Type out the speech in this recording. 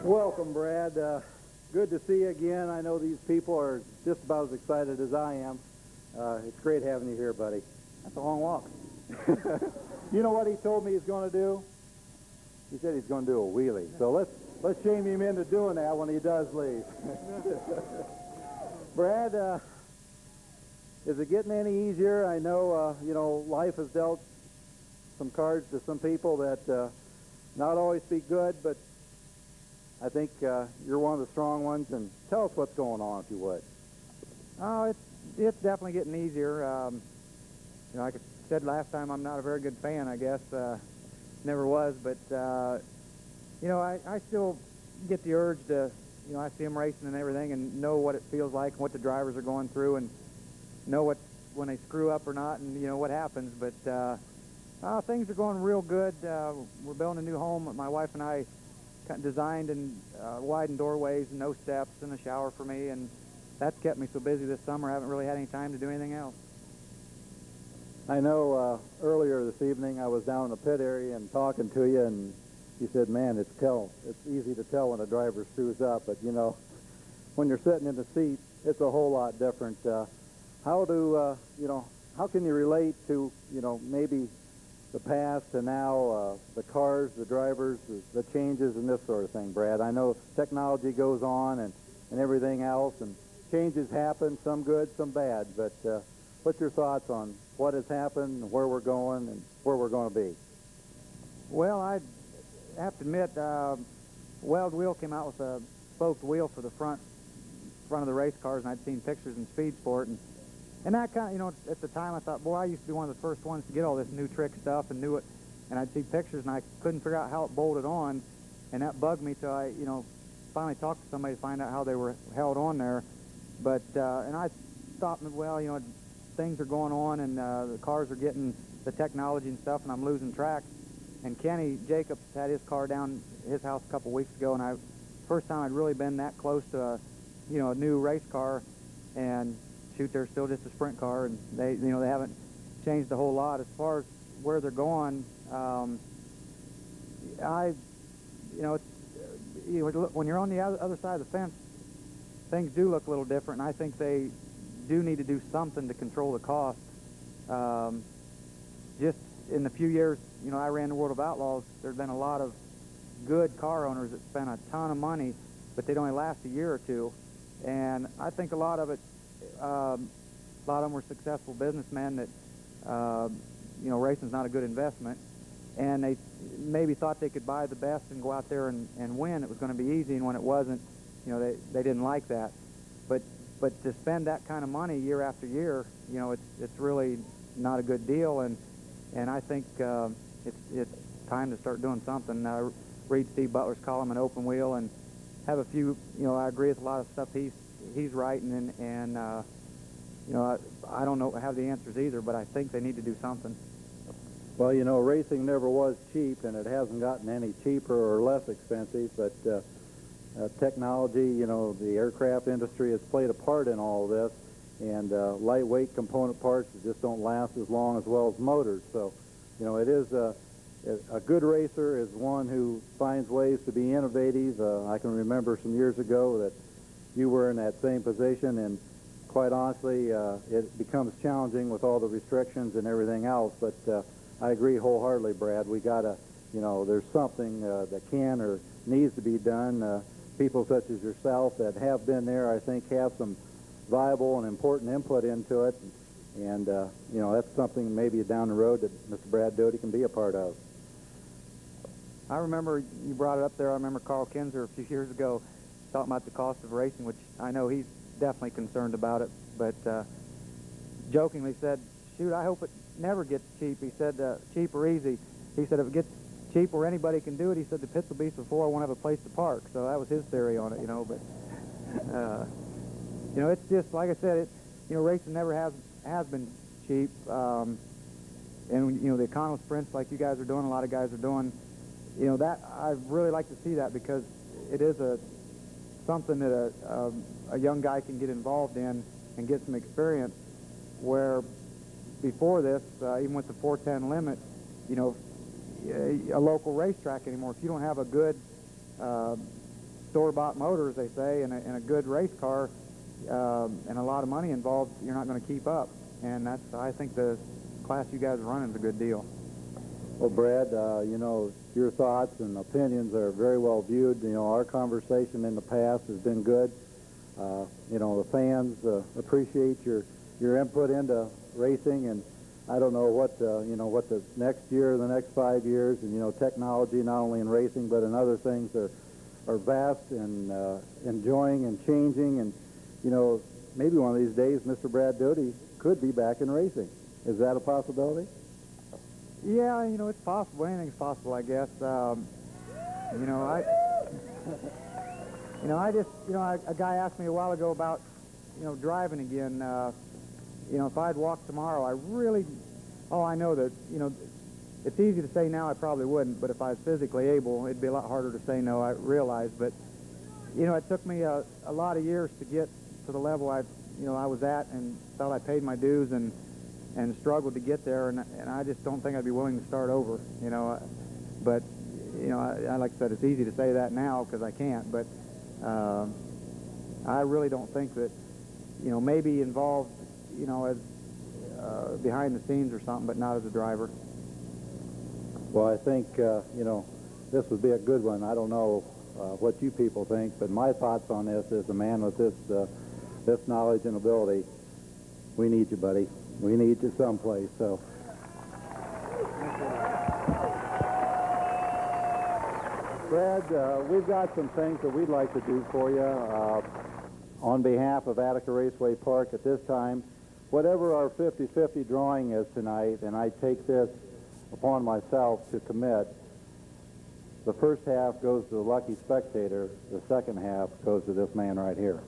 Welcome, Brad. Good to see you again. I know these people are just about as excited as I am. It's great having you here, buddy. That's a long walk. You know what he told me he's going to do? He said he's going to do a wheelie. So let's shame him into doing that when he does leave. Brad, is it getting any easier? I know, life has dealt some cards to some people that not always be good, but I think you're one of the strong ones, and tell us what's going on, if you would. Oh, it's definitely getting easier. Like I said last time, I'm not a very good fan, I guess. Never was, but, I still get the urge to, I see them racing and everything and know what it feels like and what the drivers are going through and know when they screw up or not and, what happens. But things are going real good. We're building a new home. My wife and I designed and widened doorways and no steps and a shower for me, and that's kept me so busy this summer I haven't really had any time to do anything else. I know earlier this evening I was down in the pit area and talking to you, and you said, man, it's easy to tell when a driver screws up, but when you're sitting in the seat, it's a whole lot different. How can you relate to maybe the past to now, the cars, the drivers, the changes and this sort of thing, Brad? I know technology goes on and everything else, and changes happen, some good, some bad, but what's your thoughts on what has happened, and where we're going, and where we're going to be? Well, I have to admit, Weld Wheel came out with a spoked wheel for the front of the race cars, and I'd seen pictures in Speed Sport, and that kind of, at the time I thought, boy, I used to be one of the first ones to get all this new trick stuff and knew it, and I'd see pictures and I couldn't figure out how it bolted on, and that bugged me till I, finally talked to somebody to find out how they were held on there. But, and I thought, well, things are going on and the cars are getting the technology and stuff, and I'm losing track. And Kenny Jacobs had his car down his house a couple weeks ago, and first time I'd really been that close to a new race car, and shoot, they're still just a sprint car, and they haven't changed a whole lot. As far as where they're going, when you're on the other side of the fence, things do look a little different, and I think they do need to do something to control the cost. Just in the few years, I ran the World of Outlaws, there's been a lot of good car owners that spent a ton of money, but they'd only last a year or two. And I think a lot of them were successful businessmen that, racing's not a good investment. And they maybe thought they could buy the best and go out there and win. It was going to be easy, and when it wasn't, they didn't like that. But to spend that kind of money year after year, it's really not a good deal. And I think it's time to start doing something. Read Steve Butler's column in Open Wheel and have a few, I agree with a lot of stuff he's writing, and I don't have the answers either, but I think they need to do something. Well, racing never was cheap, and it hasn't gotten any cheaper or less expensive, but technology, the aircraft industry has played a part in all of this, and lightweight component parts that just don't last as long as well as motors. So, it is a good racer is one who finds ways to be innovative. I can remember some years ago that you were in that same position, and quite honestly, it becomes challenging with all the restrictions and everything else, but I agree wholeheartedly, Brad. We got to, there's something that can or needs to be done. People such as yourself that have been there, I think, have some viable and important input into it, and that's something maybe down the road that Mr. Brad Doty can be a part of. I remember you brought it up there. I remember Carl Kinzer a few years ago talking about the cost of racing, which I know he's definitely concerned about it, but jokingly said, shoot, I hope it never gets cheap. He said, cheap or easy. He said, if it gets cheap where anybody can do it, he said, the pits will be so full I won't have a place to park. So that was his theory on it, but it's just, like I said, racing never has been cheap. And, the econo sprints like you guys are doing, a lot of guys are doing, that I'd really like to see that, because it is something that a young guy can get involved in and get some experience, where before this, even with the 410 limit, a local racetrack anymore, if you don't have a good store-bought motor, as they say, and a good race car, and a lot of money involved, you're not going to keep up. And I think the class you guys are running is a good deal. Well, Brad, you know, your thoughts and opinions are very well viewed. You know, our conversation in the past has been good. You know, the fans appreciate your input into racing, and I don't know what you know, what the next year, the next 5 years, and you know, technology not only in racing but in other things are vast and enjoying and changing, and you know, maybe one of these days Mr. Brad Doty could be back in racing. Is that a possibility? Yeah, you know, it's possible. Anything's possible, I guess. You know, a guy asked me a while ago about, you know, driving again. You know, if I'd walk tomorrow, I know that, you know, it's easy to say now I probably wouldn't, but if I was physically able, it'd be a lot harder to say no, I realize. But, you know, it took me a lot of years to get to the level I was at, and felt I paid my dues and struggled to get there, and I just don't think I'd be willing to start over, you know. But, you know, I like I said, it's easy to say that now because I can't, but I really don't think that, you know, maybe involved, you know, as behind the scenes or something, but not as a driver. Well, I think, you know, this would be a good one. I don't know what you people think, but my thoughts on this is, a man with this knowledge and ability, we need you, buddy. We need you someplace, so. Brad, we've got some things that we'd like to do for you on behalf of Attica Raceway Park at this time. Whatever our 50-50 drawing is tonight, and I take this upon myself to commit, the first half goes to the lucky spectator, the second half goes to this man right here.